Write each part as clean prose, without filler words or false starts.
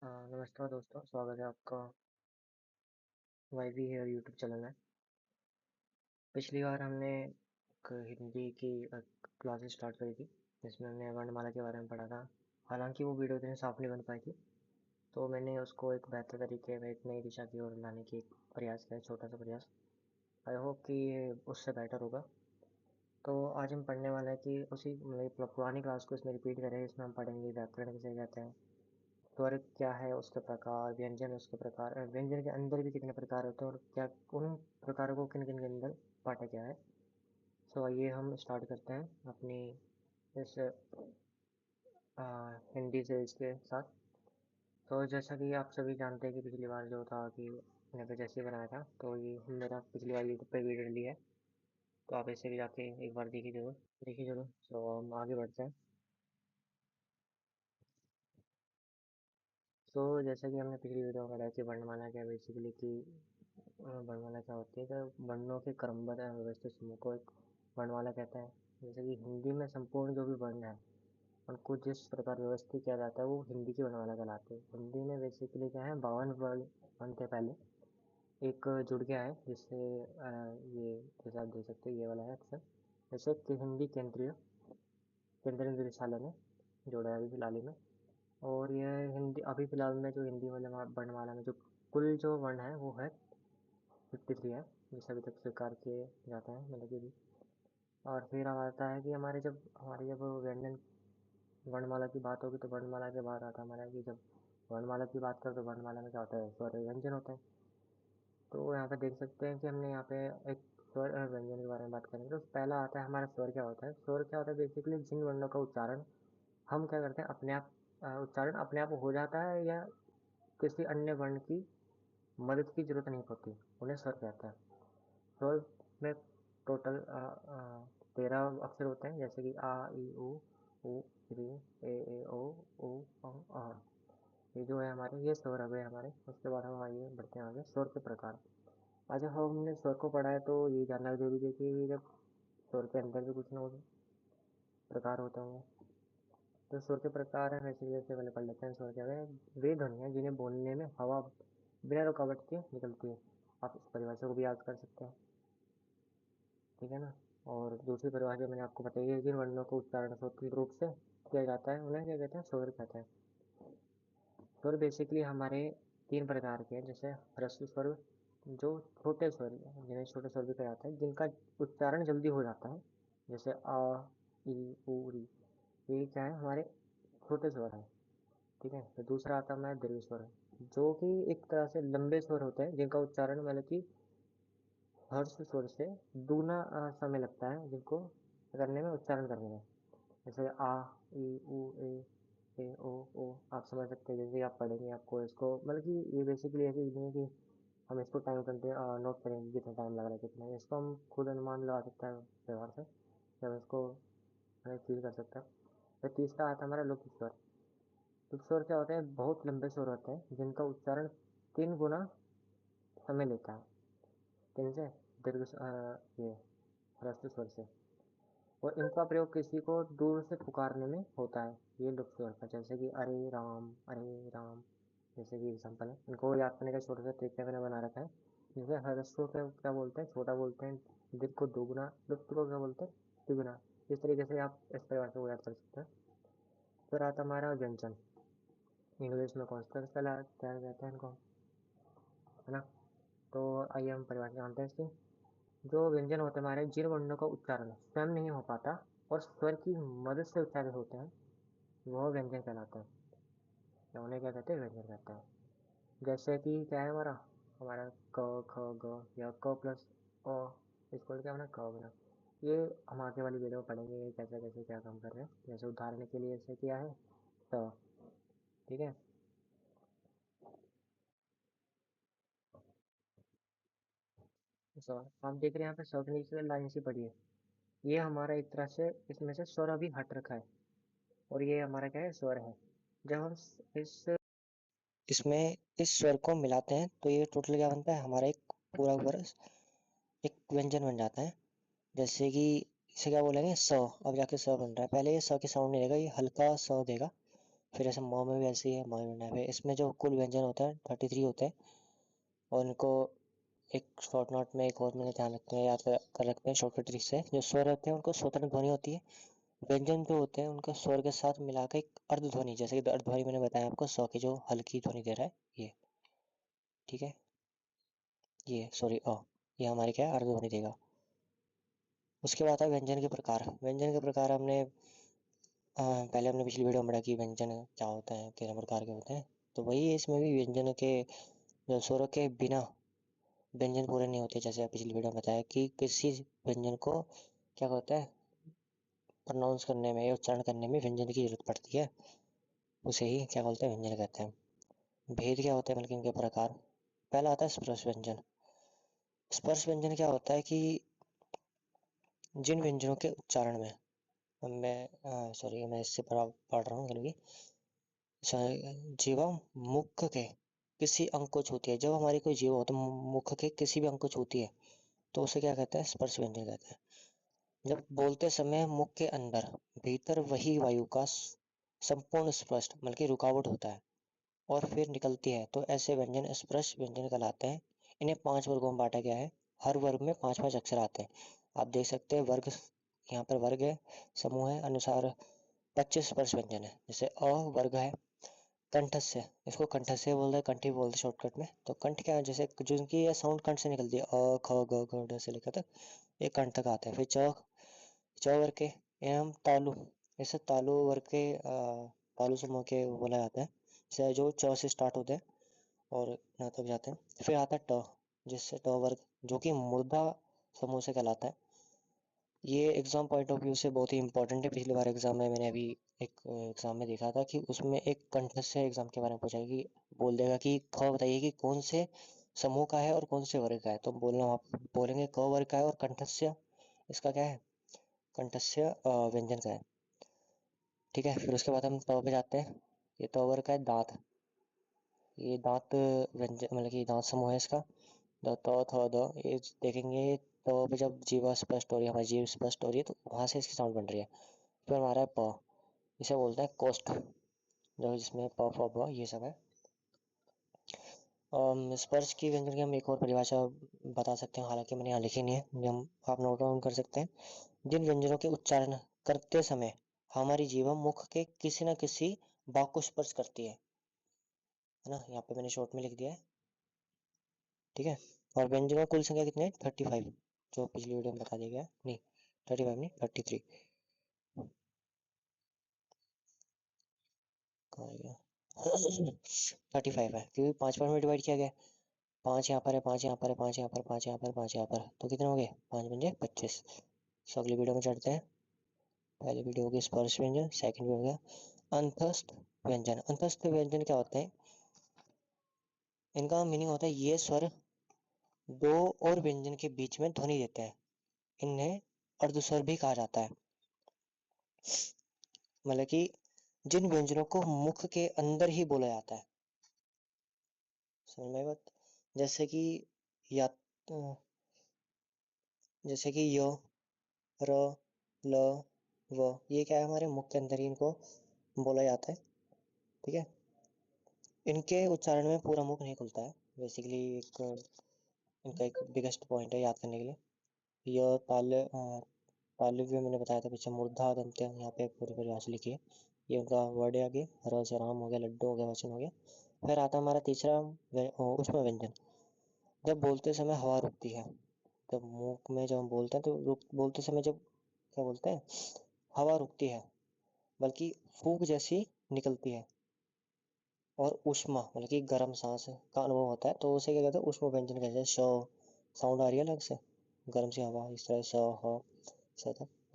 नमस्कार दोस्तों, स्वागत है आपका वाईवी हेयर यूट्यूब चैनल में। पिछली बार हमने एक हिंदी की क्लासेस स्टार्ट करी थी, जिसमें हमने वर्णमाला के बारे में पढ़ा था। हालांकि वो वीडियो इतनी साफ नहीं बन पाई थी, तो मैंने उसको एक बेहतर तरीके में एक नई दिशा की ओर लाने की एक प्रयास किया, छोटा सा प्रयास। आई होप कि ये उससे बेटर होगा। तो आज हम पढ़ने वाले हैं कि उसी मेरी पुरानी क्लास को इसमें रिपीट करें। इसमें हम पढ़ेंगे व्याकरण किसे कहते हैं, स्वर क्या है, उसके प्रकार, व्यंजन उसके प्रकार, व्यंजन के अंदर भी कितने प्रकार होते हैं और क्या उन प्रकारों को किन किन के अंदर बांटा गया है। सो आइए हम स्टार्ट करते हैं अपनी इस हिंदी से इसके साथ। तो जैसा कि आप सभी जानते हैं कि पिछली बार जो था कि मैंने पे जैसे बनाया था, तो ये मेरा पिछली बार यूट्यूब पे वीडियो डली है, तो आप इसे भी जाके एक बार देखिए जरूर। सो हम आगे बढ़ते हैं। सो जैसा कि हमने पिछली वीडियो में पढ़ा कि वर्णमाला क्या है, बेसिकली कि वर्णमाला क्या होती है कि वर्णों के क्रमबद्ध एवं व्यवस्थित समूह को एक वर्णमाला कहते हैं। जैसे कि हिंदी में संपूर्ण जो भी वर्ण है उनको जिस प्रकार व्यवस्थित किया जाता है वो हिंदी की वर्णमाला कहलाती है। हिंदी में बेसिकली क्या है, 52 वर्ण थे पहले, एक जुड़ गया है जिससे ये जैसे आप देख सकते हो ये वाला है अक्षर। जैसे कि हिंदी केंद्रीय निदेशालय ने जोड़ा है अभी फिलहाल ही में। और यह हिंदी अभी फिलहाल में जो हिंदी वाले वर्णमाला में जो कुल जो वर्ण है वो है 53 है, जिसे अभी तक स्वीकार किए जाते हैं मतलब कि भी। और फिर अब आता है कि हमारी जब व्यंजन वर्णमाला की बात होगी तो वर्णमाला के बाद आता है हमारा कि जब वर्णमाला की बात करें तो वर्णमाला में क्या होता है, स्वर व्यंजन होता है। तो यहाँ पे देख सकते हैं कि हमने यहाँ पे एक स्वर और व्यंजन के बारे में बात करेंगे। तो पहला आता है हमारा स्वर क्या होता है। स्वर क्या होता है, बेसिकली जिन वर्णों का उच्चारण हम क्या करते हैं अपने आप, उच्चारण अपने आप हो जाता है या किसी अन्य वर्ण की मदद की जरूरत नहीं पड़ती, उन्हें स्वर कहते हैं। स्वर में टोटल 13 अक्षर होते हैं, जैसे कि आ ई उ री ए ओ उ आ। ये जो है हमारे, ये स्वर हो गए हमारे। उसके बाद हम आइए बढ़ते हैं आगे स्वर के प्रकार। आज हमने स्वर को पढ़ा है तो ये जानना जरूरी है कि जब स्वर के अंदर भी कुछ ना कुछ प्रकार होते होंगे। तो स्वर के प्रकार हैं वैसे, जैसे पहले पढ़ लेते हैं। स्वर क्या है, वे ध्वनियाँ जिन्हें बोलने में हवा बिना रुकावट के निकलती है। आप इस परिभाषा को भी याद कर सकते हैं, ठीक है ना। और दूसरी परिभाषा मैंने आपको बताई है, जिन वर्णों का उच्चारण स्वतंत्र रूप से किया जाता है उन्हें क्या कहते हैं, स्वर कहते हैं। स्वर बेसिकली हमारे 3 प्रकार के हैं। जैसे ह्रस्व स्वर, जो छोटे स्वर, जिन्हें छोटे स्वर भी कहा जाता है, जिनका उच्चारण जल्दी हो जाता है, जैसे आ ई उ री। ये क्या है, हमारे छोटे स्वर हैं, ठीक है। तो दूसरा आता है हमारा दीर्घ स्वर, जो कि एक तरह से लंबे स्वर होते हैं, जिनका उच्चारण मतलब कि हर्ष स्वर से दुगना समय लगता है जिनको करने में, उच्चारण करने में। जैसे आ ई उ ए ओ आप समझ सकते हैं। जैसे आप पढ़ेंगे आपको इसको मतलब कि ये बेसिकली ऐसे नहीं है कि हम इसको टाइम करते नोट करेंगे कितना टाइम लग रहा है कितना, इसको हम खुद अनुमान लगा सकते हैं व्यवहार से, जब इसको फील कर सकते हैं। तो तीसरा आता है हमारा लुप्त स्वर। लुप्त स्वर क्या होते हैं, बहुत लंबे स्वर होते हैं जिनका उच्चारण 3 गुना समय लेता है, किन से, ये ह्रस्व स्वर से। और इनका प्रयोग किसी को दूर से पुकारने में होता है, ये लुप्त स्वर का। जैसे कि अरे राम, जैसे कि एग्जाम्पल है। इनको याद करने का छोटा सा तरीका मैंने बना रखा है। जैसे ह्रस्व को क्या बोलते हैं, छोटा बोलते हैं। दीर्घ को दोगुना, लुप्त को क्या बोलते हैं, तिगुना। इस तरीके से आप इस परिभाषा को याद कर सकते हैं। फिर आता हमारा व्यंजन, इंग्लिश में कॉन्सोनेंट्स क्या कहते हैं इनको, है ना। तो आइए हम परिभाषा जानते हैं इसकी। जो व्यंजन होते हैं हमारे, जिन वर्णों का उच्चारण स्वयं नहीं हो पाता और स्वर की मदद से उच्चारित होते हैं, वह व्यंजन कहलाते हैं, या उन्हें क्या कहते हैं, व्यंजन कहते हैं। जैसे कि क्या है हमारा, हमारा क ख ग या क प्लस अ, इसको क्या बना, क बना। ये हम आगे वाली वीडियो में पढ़ेंगे ये कैसे कैसे क्या काम कर रहे हैं। जैसे उदाहरण के लिए जैसे क्या है स, ठीक है। स आप देख रहे हैं यहाँ पे स के नीचे लाइन सी पड़ी है, ये हमारा एक तरह से इसमें से स्वर अभी हट रखा है, और ये हमारा क्या है, स्वर है। जब हम इस इसमें इस स्वर को मिलाते हैं तो ये टोटल क्या बनता है, हमारा एक पूरा पूरा एक व्यंजन बन जाता है। जैसे कि इसे क्या बोलेंगे, स। अब जाके स बन रहा है, पहले ये स के साउंड नहीं देगा, ये हल्का स देगा, फिर ऐसे म में भी ऐसे ही है, म में है। इसमें जो कुल व्यंजन होता है 33 होते हैं, और इनको एक शॉर्ट नोट में एक और मैंने ध्यान रखते हैं, याद कर रखते हैं शॉर्टकट ट्रिक से। जो स्वर होते हैं उनको स्वतंत्र ध्वनि होती है, व्यंजन जो होते हैं उनका स्वर के साथ मिलाकर एक अर्ध ध्वनि, जैसे कि अर्ध ध्वनि मैंने बताया आपको, स की जो हल्की ध्वनि दे रहा है ये, ठीक है, ये सॉरी ये हमारे क्या है, अर्ध ध्वनि देगा। उसके बाद है व्यंजन के प्रकार। व्यंजन के प्रकार हमने पहले हमने पिछली वीडियो में पढ़ा कि व्यंजन क्या होता है, कितने प्रकार के होते हैं, तो वही है इसमें भी। व्यंजन के जो स्वरों के बिना व्यंजन पूरे नहीं होते, जैसे पिछली वीडियो में बताया कि किसी व्यंजन को क्या होता है, प्रोनाउंस करने में, उच्चारण करने में व्यंजन की जरूरत पड़ती है, उसे ही क्या बोलते हैं, व्यंजन कहते हैं। भेद क्या होते हैं बल्कि इनके प्रकार। पहला आता है स्पर्श व्यंजन। स्पर्श व्यंजन क्या होता है कि जिन व्यंजनों के उच्चारण में मैं इससे पढ़ रहा हूँ गलती, जीवा मुख के किसी अंग को छूती है। जब हमारी कोई जीवा हो तो मुख के किसी भी अंग को छूती है तो उसे क्या कहते हैं, स्पर्श व्यंजन कहते हैं। जब बोलते समय मुख के अंदर भीतर वही वायु का संपूर्ण स्पष्ट बल्कि रुकावट होता है और फिर निकलती है, तो ऐसे व्यंजन स्पर्श व्यंजन कहलाते हैं। इन्हें 5 वर्गों में बांटा गया है। हर वर्ग में 5-5 अक्षर आते हैं। आप देख सकते हैं वर्ग, यहाँ पर वर्ग है, समूह है, अनुसार 25 स्पर्श व्यंजन है। जैसे अ वर्ग है, कंठस्य, इसको कंठस्य बोलते हैं, कंठी बोलते हैं शॉर्टकट में। तो कंठ क्या है, जैसे जिनकी ये साउंड कंठ से निकलती है, अ ख ग घ ढ से लेकर तक ये कंठ तक आता है। फिर च वर्ग के एवं तालु, ऐसे तालु वर्ग के तालु समूह के बोला जाता है, जैसे जो च से स्टार्ट होते हैं और यहाँ तक जाते हैं। फिर आता है ट, जिससे ट वर्ग, जो कि मूर्धा समूह से कहलाता है। ये एग्जाम पॉइंट ऑफ व्यू से बहुत ही इंपॉर्टेंट है। पिछली बार एग्जाम में मैंने अभी एक एग्जाम में देखा था कि उसमें एक कंठस्य एग्जाम के बारे में पूछा कि बोल देगा कि ख बताइए कि कौन से समूह का है और कौन से वर्ग का है, तो बोलना आप बोलेंगे क वर्ग का है, और कंठस्य इसका क्या है, कंठस्य व्यंजन का है, ठीक है। फिर उसके बाद हम त पे जाते हैं। ये त वर्ग का है, दांत, ये दांत व्यंजन मतलब कि दांत समूह है इसका। द त थ द, ये देखेंगे तो पे जब जीवा स्पष्ट हो रही है, हमारी जीभ स्पष्ट हो रही है, तो वहां से इसकी साउंड बन रही है। फिर हमारा है प, इसे बोलते हैं कोष्ठ, जो जिसमें प फ ब ये सब है। स्पर्श की व्यंजन की हम एक और परिभाषा बता सकते हैं, हालांकि मैंने यहाँ लिखी नहीं है, जो हम आप नोट डाउन कर सकते हैं। जिन व्यंजनों के उच्चारण करते समय हमारी जीवा मुख के किसी न किसी भाग को स्पर्श करती है ना, यहाँ पे मैंने शॉर्ट में लिख दिया है, ठीक है। और व्यंजनों की कुल संख्या कितनी है, 35, जो पिछली वीडियो में बता दिया गया, नहीं 35 नहीं 33, कहाँ गया 35 है, क्योंकि 5 में डिवाइड किया गया। 5 यहाँ पर है, 5 यहाँ पर है, 5 यहाँ पर, 5 यहाँ पर, 5 यहाँ पर, तो कितने हो गए, 5 बन जाए 25। सो अगली वीडियो में चढ़ते हैं। पहली वीडियो होगी स्पर्श व्यंजन, सेकंड वीडियो हो गया अंतस्थ व्यंजन। अंतस्थ व्यंजन क्या होते हैं, इनका मीनिंग होता है ये स्वर दो और व्यंजन के बीच में ध्वनि देते हैं, इन्हें अर्धस्वर भी कहा जाता है। मतलब कि जिन व्यंजनों को मुख के अंदर ही बोला जाता है, समझ में आई बात। जैसे कि या जैसे कि य, र, ल, व, ये क्या है, हमारे मुख के अंदर ही इनको बोला जाता है, ठीक है। इनके उच्चारण में पूरा मुख नहीं खुलता है, बेसिकली एक इनका एक बिगेस्ट पॉइंट है याद करने के लिए। य तालव्य मैंने बताया था पीछे, मूर्धा दंत्य, यहाँ पे पूरी परिभाषा लिखी है। ये उनका वर्ड है आगे, र से राम हो गया, लड्डू हो गया, वचन हो गया। फिर आता हमारा तीसरा ऊष्म व्यंजन। जब बोलते समय हवा रुकती है, जब मुंह में जब हम बोलते हैं तो बोलते समय जब क्या बोलते हैं, हवा रुकती है बल्कि फूंक जैसी निकलती है, और ऊष्मा मतलब कि गर्म सांस का अनुभव होता है, तो उसे क्या कहते हैं, ऊष्म व्यंजन कहते हैं। श साउंड आ रही है अलग से, गर्म सी हवा, इस तरह स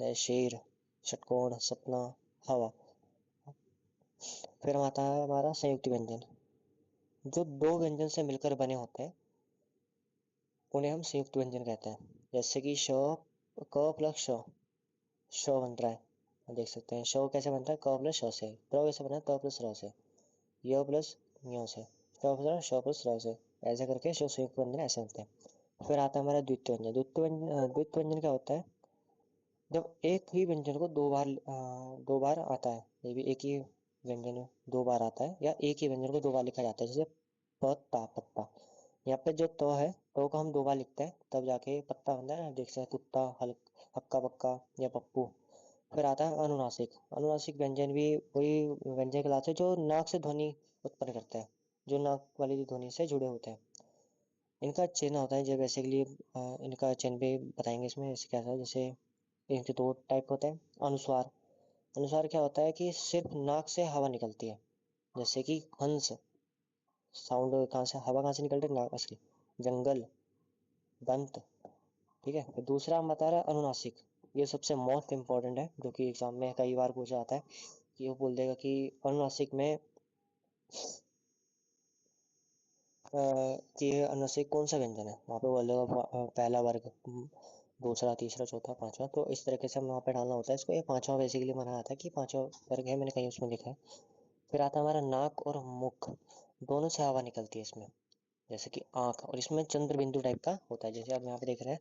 ह शेर, षटकोण, सपना, हवा। फिर आता है हमारा संयुक्त व्यंजन। जो दो व्यंजन से मिलकर बने होते हैं उन्हें हम संयुक्त व्यंजन कहते हैं। जैसे कि श, क प्लस श, श बन रहा है, देख सकते हैं। श कैसे बनता है, क प्लस श से। प्र कैसे बना है, त प्लस र से। य प्लस य से, क प्लस श प्लस र से, ऐसे करके श संयुक्त व्यंजन ऐसे बनते हैं। फिर आता है हमारा द्वितीय व्यंजन। द्वितीय व्यंजन क्या होता है, जब एक ही व्यंजन को दो बार आता है, ये भी एक ही व्यंजन 2 बार आता है, या एक ही व्यंजन को 2 बार लिखा जाता है, जैसे पत्ता पत्ता। यहाँ पे जो तो है, तो को हम 2 बार लिखते हैं तब जाके पत्ता बनता है ना, देख सकते हैं कुत्ता, हक्का बक्का या पप्पू। फिर आता है अनुनासिक। अनुनासिक व्यंजन भी वही व्यंजन कहलाते हैं जो नाक से ध्वनि उत्पन्न करता है, जो नाक वाली ध्वनि से जुड़े होते हैं। इनका चिन्ह होता है, जब बेसिकली इनका चिन्ह भी बताएंगे इसमें, जैसे क्या था, जैसे इनके 2 टाइप होते हैं। अनुस्वार। अनुस्वार क्या होता है कि सिर्फ नाक से हवा निकलती है, जैसे कि हंस, साउंड कहाँ से, हवा कहाँ से निकल रही है, नाक से। जंगल, दंत। ठीक है। फिर दूसरा हम बता रहे हैं अनुनासिक। ये सबसे मोस्ट इंपॉर्टेंट है, जो कि एग्जाम में कई बार पूछा जाता है, कि वो बोल देगा कि अनुनासिक में कि अनुनासिक कौन सा व्यंजन है, वहाँ पे बोल देगा पहला वर्ग, दूसरा, तीसरा, चौथा, पांचवा। तो इस तरीके से हमें वहाँ पे डालना होता है इसको। ये पांचवा बेसिकली माना जाता है कि पांचवा वर्ग है, मैंने कहीं उसमें लिखा है। फिर आता है हमारा नाक और मुख, दोनों से हवा निकलती है इसमें, जैसे कि आंख। और इसमें चंद्र बिंदु टाइप का होता है, जैसे आप यहाँ पे देख रहे हैं,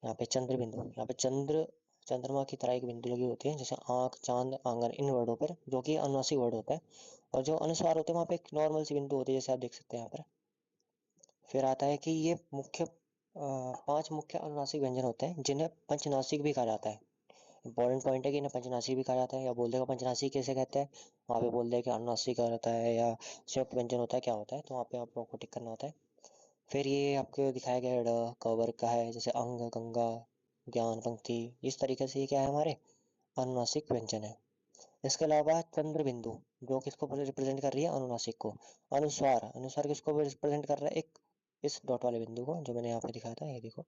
यहाँ पे चंद्र बिंदु, यहाँ पे चंद्रमा की तरह एक बिंदु लगी होती है, जैसे आंख, चांद, आंगन, इन वर्डों पर, जो कि अनुनासिक वर्ड होता है। और जो अनुस्वार होते हैं वहाँ पे एक नॉर्मल सी बिंदु होती है, जैसे आप देख सकते हैं यहाँ पर। फिर आता है कि ये 5 मुख्य अनुनासिक व्यंजन होते हैं, जिन्हें पंचनासिक भी कहा जाता है। इंपॉर्टेंट पॉइंट है कि इन्हें पंचनासिक भी कहा जाता है, या बोल देगा पंचनासिक कैसे कहते हैं, वहाँ पे बोल देगा कि अनुनासिक क्या होता है, या संयुक्त व्यंजन होता है, क्या होता है, तो वहाँ पे आप लोगों को टिक करना होता है। फिर ये आपको दिखाया गया है कवर का है, जैसे अंग, गंगा, ज्ञान, पंक्ति। इस तरीके से ये क्या है, हमारे अनुनासिक व्यंजन है। इसके अलावा चंद्र बिंदु, जो किसको रिप्रेजेंट कर रही है, अनुनासिक को। अनुस्वार, अनुस्वार किसको रिप्रेजेंट कर रहा है, एक इस डॉट वाले बिंदु को, जो मैंने यहाँ पे दिखाया था, ये देखो।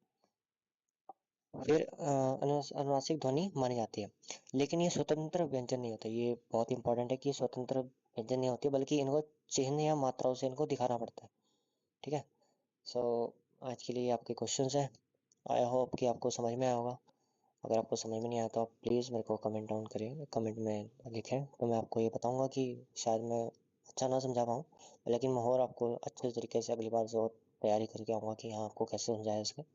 फिर अनुनासिक ध्वनि मानी जाती है, लेकिन ये स्वतंत्र व्यंजन नहीं होता। ये बहुत इंपॉर्टेंट है कि ये स्वतंत्र व्यंजन नहीं होती, बल्कि इनको चिन्ह या मात्राओं से इनको दिखाना पड़ता है। ठीक है। सो आज के लिए आपके क्वेश्चंस हैं। आई होप कि आपको समझ में आया होगा। अगर आपको समझ में नहीं आया तो आप प्लीज़ मेरे को कमेंट डाउन करिए, कमेंट में लिखें, तो मैं आपको ये बताऊंगा कि शायद मैं अच्छा ना समझा पाऊँ, लेकिन मैं और आपको अच्छे तरीके से अगली बार से और तैयारी करके आऊँगा कि हाँ आपको कैसे समझाया इसमें।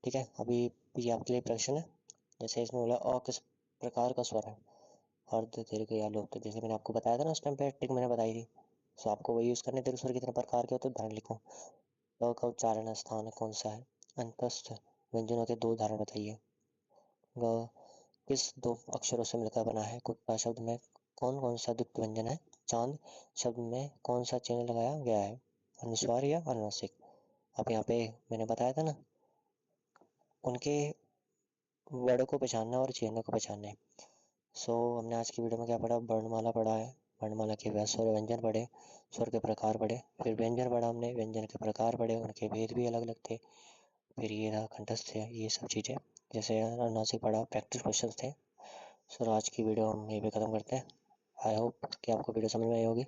ठीक है। अभी ये आपके लिए प्रश्न है, जैसे इसमें बोला अ किस प्रकार का स्वर है, अर्ध, दीर्घ या लोप। तो जैसे मैंने आपको बताया था ना उस टाइम पे, ट्रिक मैंने बताई थी, सो आपको वही यूज़ करने, दीर्घ स्वर कितने प्रकार के होते हैं, उदाहरण लिखो। अ का उच्चारण स्थान कौन सा है, अंतस्थ व्यंजनों के 2 उदाहरण बताइए। ग किस 2 अक्षरों से मिलकर बना है, कुत्ता शब्द में कौन कौन सा द्वित्व व्यंजन है, चांद शब्द में कौन सा चिन्ह लगाया गया है, अनुस्वार या अनुनासिक। अब यहाँ पे मैंने बताया था ना, उनके वर्ड को पहचानना और चिन्ह को पहचानना है। सो हमने आज की वीडियो में क्या पढ़ा, वर्णमाला पढ़ा है, वर्णमाला के बाद स्वर व्यंजन पढ़े, स्वर के प्रकार पढ़े, फिर व्यंजन पढ़ा हमने, व्यंजन के प्रकार पढ़े, उनके भेद भी अलग अलग थे। फिर ये रहा कंठस्थ है, ये सब चीज़ें, जैसे अनुनासिक पढ़ा, प्रैक्टिस क्वेश्चन थे। सर आज की वीडियो हम यहीं पे ख़त्म करते हैं। आई होप कि आपको वीडियो समझ में आई होगी।